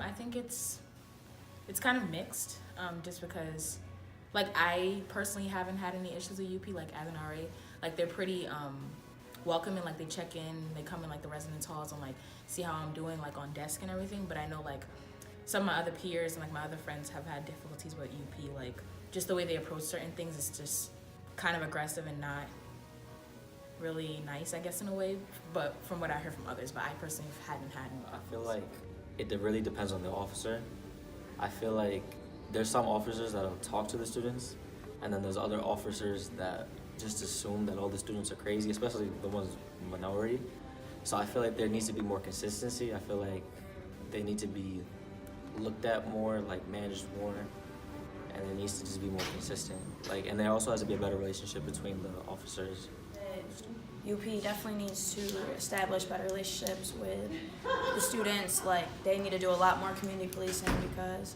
I think it's kind of mixed, just because, like, I personally haven't had any issues with UP, like, as an RA. Like, they're pretty welcoming, like, they check in, they come in, like, the residence halls and, like, see how I'm doing, like, on desk and everything. But I know, like, some of my other peers and, like, my other friends have had difficulties with UP, like, just the way they approach certain things is just kind of aggressive and not really nice, I guess, in a way. But from what I heard from others, but I personally haven't had any. I feel like really depends on the officer. I feel like there's some officers that'll talk to the students, and then there's other officers that just assume that all the students are crazy, especially the ones minority. So I feel like there needs to be more consistency. I feel like they need to be looked at more, like managed more, and it needs to just be more consistent. Like, and there also has to be a better relationship between the officers. UP definitely needs to establish better relationships with the students. Like, they need to do a lot more community policing because,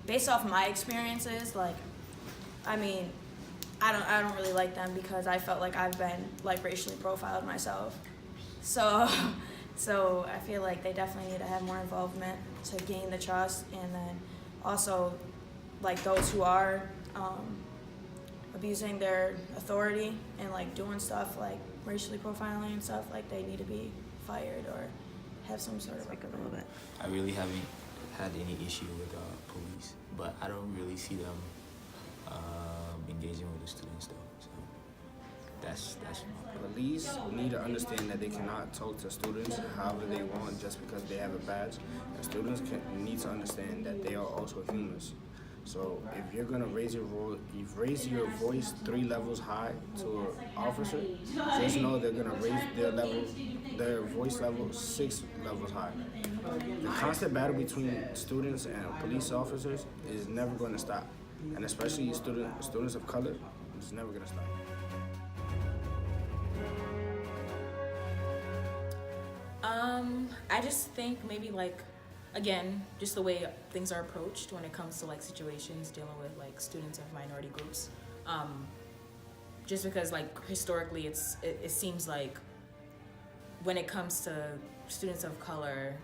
based off my experiences, like, I mean, I don't really like them because I felt like I've been, like, racially profiled myself. So I feel like they definitely need to have more involvement to gain the trust, and then also, like, those who are abusing their authority and, like, doing stuff like racially profiling and stuff, like, they need to be fired or have some sort of reprimand. I really haven't had any issue with police, but I don't really see them engaging with the students though. So that's my Police need to understand that they cannot talk to students however they want just because they have a badge. And students need to understand that they are also humans. So if you're gonna raise your voice 3 levels high to an officer, just know they're gonna raise their voice level 6 levels high. The constant battle between students and police officers is never going to stop, and especially students of color, it's never gonna stop. I just think maybe, like, again, just the way things are approached when it comes to, like, situations dealing with, like, students of minority groups. Just because, like, historically it seems like when it comes to students of color,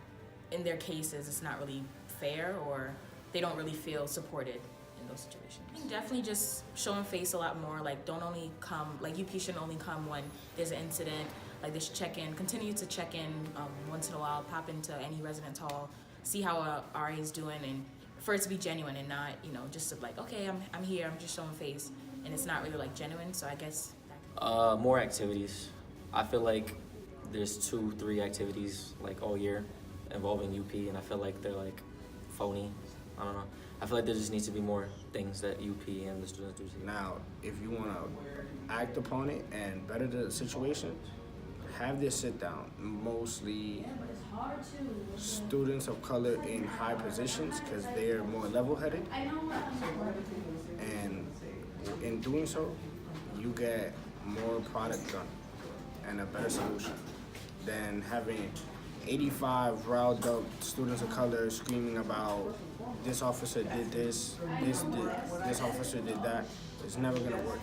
in their cases, it's not really fair, or they don't really feel supported in those situations. I think definitely just showing face a lot more. Like, don't only come, like, UP shouldn't only come when there's an incident. Like, they should continue to check in once in a while, pop into any residence hall, see how a RA is doing, and for it to be genuine and not, you know, just to, like, okay, I'm here, I'm just showing face, and it's not really, like, genuine. So I guess More activities. I feel like there's 2-3 activities, like, all year involving UP, and I feel like they're, like, phony. I don't know. I feel like there just needs to be more things that UP and the students do. Now, if you want to act upon it and better the situation, have this sit down. Mostly students of color in high positions because they're more level-headed, and in doing so, you get more product done and a better solution than having 85 riled up students of color screaming about this officer did this officer did that. It's never gonna work.